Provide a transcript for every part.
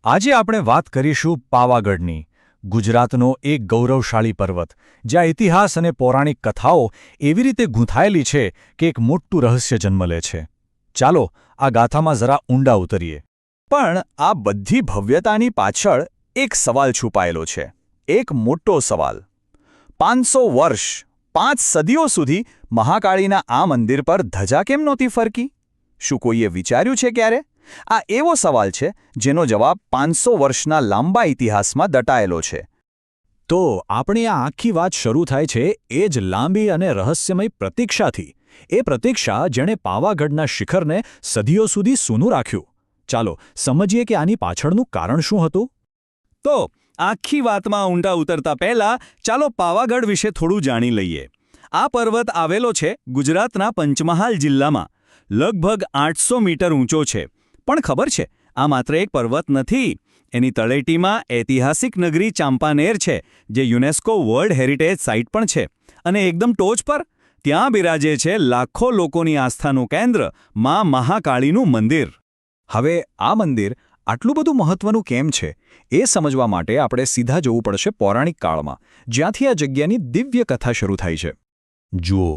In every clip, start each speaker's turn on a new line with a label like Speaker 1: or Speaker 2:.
Speaker 1: આજે આપણે વાત કરીશું પાવાગઢની, ગુજરાતનો એક ગૌરવશાળી પર્વત, જ્યાં ઇતિહાસ અને પૌરાણિક કથાઓ એવી રીતે ગૂંથાયેલી છે કે એક મોટું રહસ્ય જન્મ લે છે. ચાલો આ ગાથામાં જરા ઊંડા ઉતરીએ. પણ આ બધી ભવ્યતાની પાછળ એક સવાલ છુપાયેલો છે. એક મોટો સવાલ. 500 વર્ષ, 5 સદીઓ સુધી મહાકાળીના આ મંદિર પર ધજા કેમ નહોતી ફરકી? શું કોઈએ વિચાર્યું છે ક્યારે? આ એવો સવાલ છે જેનો જવાબ 500 વર્ષના લાંબા ઇતિહાસમાં દટાયેલો છે. તો આપણી આ આખી વાત શરૂ થાય છે એ જ લાંબી અને રહસ્યમય પ્રતીક્ષાથી. એ પ્રતીક્ષા જેણે પાવાગઢના શિખરને સદીઓ સુધી સૂનું રાખ્યું. ચાલો સમજીએ કે આની પાછળનું કારણ શું હતું. તો આખી વાતમાં ઊંડા ઉતરતા પહેલા ચાલો પાવાગઢ વિશે થોડું જાણી લઈએ. આ પર્વત આવેલો છે ગુજરાતના પંચમહાલ જિલ્લામાં. લગભગ 800 મીટર ઊંચો છે. પણ ખબર છે, આ માત્ર એક પર્વત નથી. એની તળેટીમાં ઐતિહાસિક નગરી ચાંપાનેર છે, જે યુનેસ્કો વર્લ્ડ હેરિટેજ સાઇટ પણ છે. અને એકદમ ટોચ પર ત્યાં બિરાજે છે લાખો લોકોની આસ્થાનું કેન્દ્ર, માં મહાકાળીનું મંદિર. હવે આ મંદિર આટલું બધું મહત્વનું કેમ છે એ સમજવા માટે આપણે સીધા જવું પડશે પૌરાણિક કાળમાં, જ્યાંથી આ જગ્યાની દિવ્ય કથા શરૂ થાય છે. જુઓ,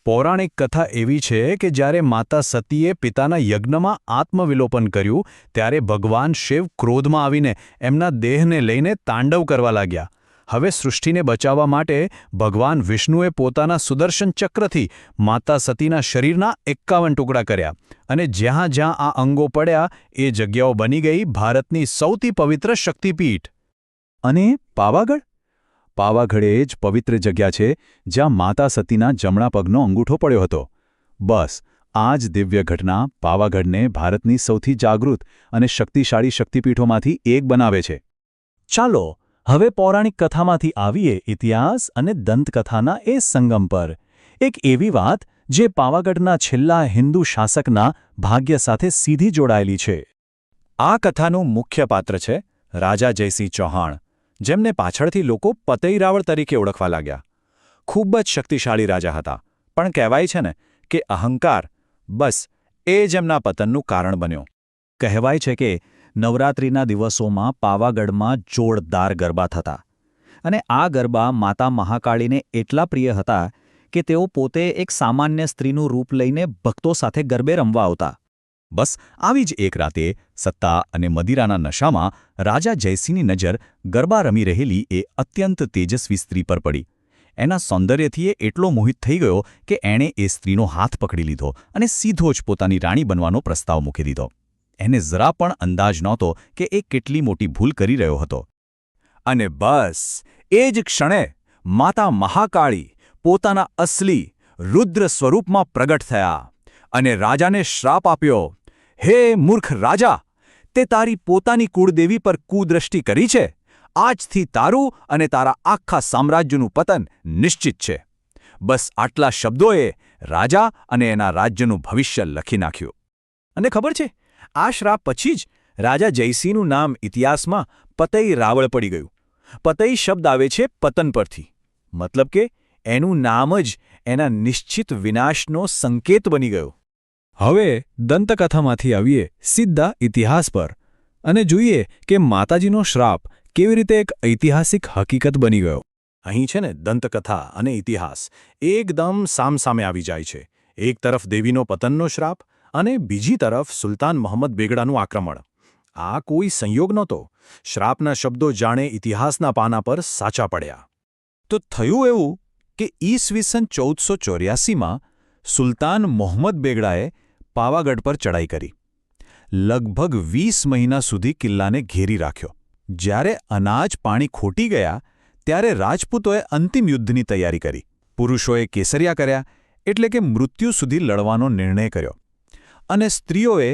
Speaker 1: પૌરાણિક કથા એવી છે કે જ્યારે માતા સતીએ પિતાના યજ્ઞમાં આત્મવિલોપન કર્યું ત્યારે ભગવાન શિવ ક્રોધમાં આવીને એમના દેહને લઈને તાંડવ કરવા લાગ્યા. હવે સૃષ્ટિને બચાવવા માટે ભગવાન વિષ્ણુએ પોતાના સુદર્શન ચક્રથી માતા સતીના શરીરના 51 ટુકડા કર્યા અને જ્યાં જ્યાં આ અંગો પડ્યા એ જગ્યાઓ બની ગઈ ભારતની સૌથી પવિત્ર શક્તિપીઠ. અને પાવાગઢ? પાવાગઢ એ જ પવિત્ર જગ્યા છે જ્યાં માતા સતીના જમણા પગનો અંગૂઠો પડ્યો હતો. બસ આ જ દિવ્ય ઘટના પાવાગઢને ભારતની સૌથી જાગૃત અને શક્તિશાળી શક્તિપીઠોમાંથી એક બનાવે છે. ચાલો હવે પૌરાણિક કથામાંથી આવીએ ઇતિહાસ અને દંતકથાના એ સંગમ પર. એક એવી વાત જે પાવાગઢના છેલ્લા હિન્દુ શાસકના ભાગ્ય સાથે સીધી જોડાયેલી છે. આ કથાનું મુખ્ય પાત્ર છે રાજા જયસિંહ ચૌહાણ, જેમને પાછળથી લોકો પતઈ રાવળ તરીકે ઓળખવા લાગ્યા. ખૂબ જ શક્તિશાળી રાજા હતા, પણ કહેવાય છે ને કે અહંકાર, બસ એ જ એમના પતનનું કારણ બન્યો. કહેવાય છે કે નવરાત્રિના દિવસોમાં પાવાગઢમાં જોરદાર ગરબા થતા, અને આ ગરબા માતા મહાકાળીને એટલા પ્રિય હતા કે તેઓ પોતે એક સામાન્ય સ્ત્રીનું રૂપ લઈને ભક્તો સાથે ગરબે રમવા આવતા. બસ આવી જ એક રાતે સત્તા અને મદિરાના નશામાં રાજા જયસિંહની નજર ગરબા રમી રહેલી એ અત્યંત તેજસ્વી સ્ત્રી પર પડી. એના સૌંદર્યથી એ એટલો મોહિત થઈ ગયો કે એણે એ સ્ત્રીનો હાથ પકડી લીધો અને સીધો જ પોતાની રાણી બનવાનો પ્રસ્તાવ મૂકી દીધો. એને જરા પણ અંદાજ નહોતો કે એ કેટલી મોટી ભૂલ કરી રહ્યો હતો. અને બસ એ જ ક્ષણે માતા મહાકાળી પોતાના અસલી રુદ્ર સ્વરૂપમાં પ્રગટ થયા અને રાજાને શ્રાપ આપ્યો. હે મૂર્ખ રાજા, તે તારી પોતાની કુળદેવી પર કુદ્રષ્ટિ કરી છે. આજથી તારું અને તારા આખા સામ્રાજ્યનું પતન નિશ્ચિત છે. બસ આટલા શબ્દોએ રાજા અને એના રાજ્યનું ભવિષ્ય લખી નાખ્યું. અને ખબર છે, આ શ્રાપ પછી જ રાજા જયસિંહનું નામ ઇતિહાસમાં પતઈ રાવળ પડી ગયું. પતઈ શબ્દ આવે છે પતન પરથી, મતલબ કે એનું નામ જ એના નિશ્ચિત વિનાશનો સંકેત બની ગયો. હવે દંતકથામાંથી આવીએ સીધા ઇતિહાસ પર અને જોઈએ કે માતાજીનો શ્રાપ કેવી રીતે એક ઐતિહાસિક હકીકત બની ગયો. અહીં છે ને દંતકથા અને ઇતિહાસ એકદમ સામસામે આવી જાય છે. એક તરફ દેવીનો પતનનો શ્રાપ અને બીજી તરફ સુલતાન મોહમ્મદ બેગડાનું આક્રમણ. આ કોઈ સંયોગ નહોતો. શ્રાપના શબ્દો જાણે ઇતિહાસના પાના પર સાચા પડ્યા. તો થયું એવું કે ઈસવીસન 1484માં સુલતાન મોહમ્મદ બેગડાએ પાવાગઢ પર ચડાઈ કરી. લગભગ 20 મહિના સુધી કિલ્લાને ઘેરી રાખ્યો. જ્યારે અનાજ પાણી ખોટી ગયા ત્યારે રાજપૂતોએ અંતિમ યુદ્ધની તૈયારી કરી. પુરુષોએ કેસરિયા કર્યા, એટલે કે મૃત્યુ સુધી લડવાનો નિર્ણય કર્યો. અને સ્ત્રીઓએ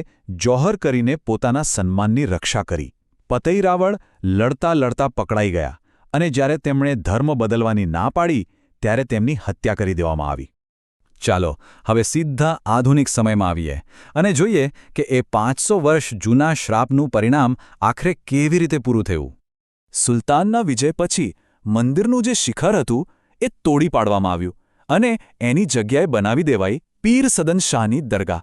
Speaker 1: જોહર કરીને પોતાના સન્માનની રક્ષા કરી. પતઈ રાવળ લડતા લડતા પકડાઈ ગયા અને જ્યારે તેમણે ધર્મ બદલવાની ના પાડી ત્યારે તેમની હત્યા કરી દેવામાં આવી. ચાલો હવે સીધા આધુનિક સમયમાં આવીએ અને જોઈએ કે એ 500 વર્ષ જૂના શ્રાપનું પરિણામ આખરે કેવી રીતે પૂરું થયું. સુલતાનના વિજય પછી મંદિરનું જે શિખર હતું એ તોડી પાડવામાં આવ્યું અને એની જગ્યાએ બનાવી દેવાઈ પીર સદન શાહની દરગાહ.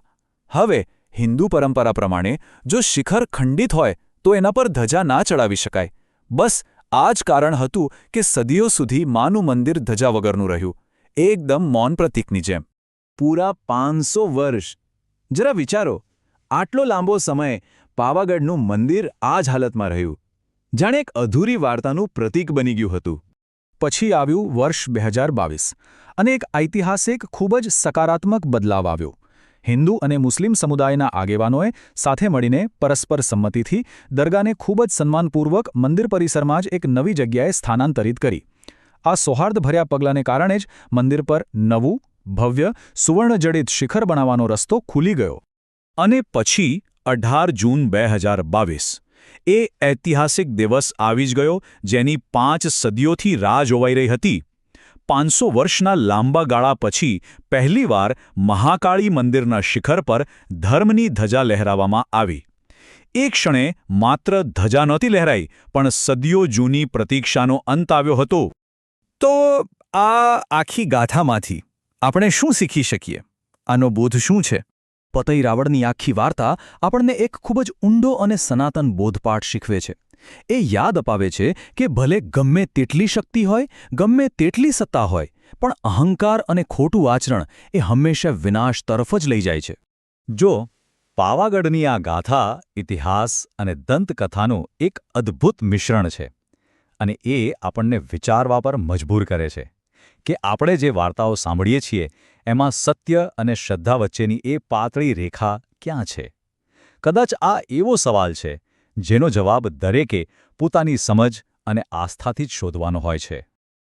Speaker 1: હવે હિન્દુ પરંપરા પ્રમાણે જો શિખર ખંડિત હોય
Speaker 2: તો એના પર ધજા ના ચડાવી શકાય. બસ આ જ કારણ હતું કે સદીઓ સુધી માનું મંદિર ધજા વગરનું રહ્યું, એકદમ મૌન પ્રતીકની જેમ. પૂરા 500 વર્ષ! જરા વિચારો, આટલો લાંબો સમય પાવાગઢનું મંદિર આ જ હાલતમાં રહ્યું, જાણે એક અધૂરી વાર્તાનું પ્રતીક બની ગયું હતું.
Speaker 1: પછી આવ્યું વર્ષ 2022 અને એક ઐતિહાસિક ખૂબ જ સકારાત્મક બદલાવ આવ્યો. હિન્દુ અને મુસ્લિમ સમુદાયના આગેવાનોએ સાથે મળીને પરસ્પર સંમતિથી દરગાહને ખૂબ જ સન્માનપૂર્વક મંદિર પરિસરમાં જ એક નવી જગ્યાએ સ્થાનાંતરિત કરી. આ સૌહાર્દભર્યા પગલાંને કારણે જ મંદિર પર નવું, ભવ્ય, સુવર્ણજડિત શિખર બનાવવાનો રસ્તો ખુલી ગયો.
Speaker 2: અને પછી 18 જૂન 2022 એ ઐતિહાસિક દિવસ આવી જ ગયો, જેની 5 સદીઓથી રાહ જોવાઈ રહી હતી. 500 વર્ષના લાંબા ગાળા પછી પહેલીવાર મહાકાળી મંદિરના શિખર પર ધર્મની ધજા લહેરાવવામાં આવી. એ ક્ષણે માત્ર ધજા નહોતી લહેરાઈ, પણ સદીઓ જૂની પ્રતીક્ષાનો અંત આવ્યો હતો.
Speaker 1: તો આ આખી ગાથામાંથી આપણે શું શીખી શકીએ? આનો બોધ શું છે? પતઈ રાવળની આખી વાર્તા આપણને એક ખૂબ જ ઊંડો અને સનાતન બોધપાઠ શીખવે છે. એ યાદ અપાવે છે કે ભલે ગમે તેટલી શક્તિ હોય, ગમે તેટલી સત્તા હોય, પણ અહંકાર અને ખોટું આચરણ એ હંમેશા વિનાશ તરફ જ લઈ જાય છે.
Speaker 2: જો પાવાગઢની આ ગાથા ઇતિહાસ અને દંતકથાનું એક અદ્ભુત મિશ્રણ છે, અને એ આપણને વિચારવા પર મજબૂર કરે છે કે આપણે જે વાર્તાઓ સાંભળીએ છીએ એમાં સત્ય અને શ્રદ્ધા વચ્ચેની એ પાતળી રેખા ક્યાં છે. કદાચ આ એવો સવાલ છે જેનો જવાબ દરેકે પોતાની સમજ અને આસ્થાથી જ શોધવાનો હોય છે.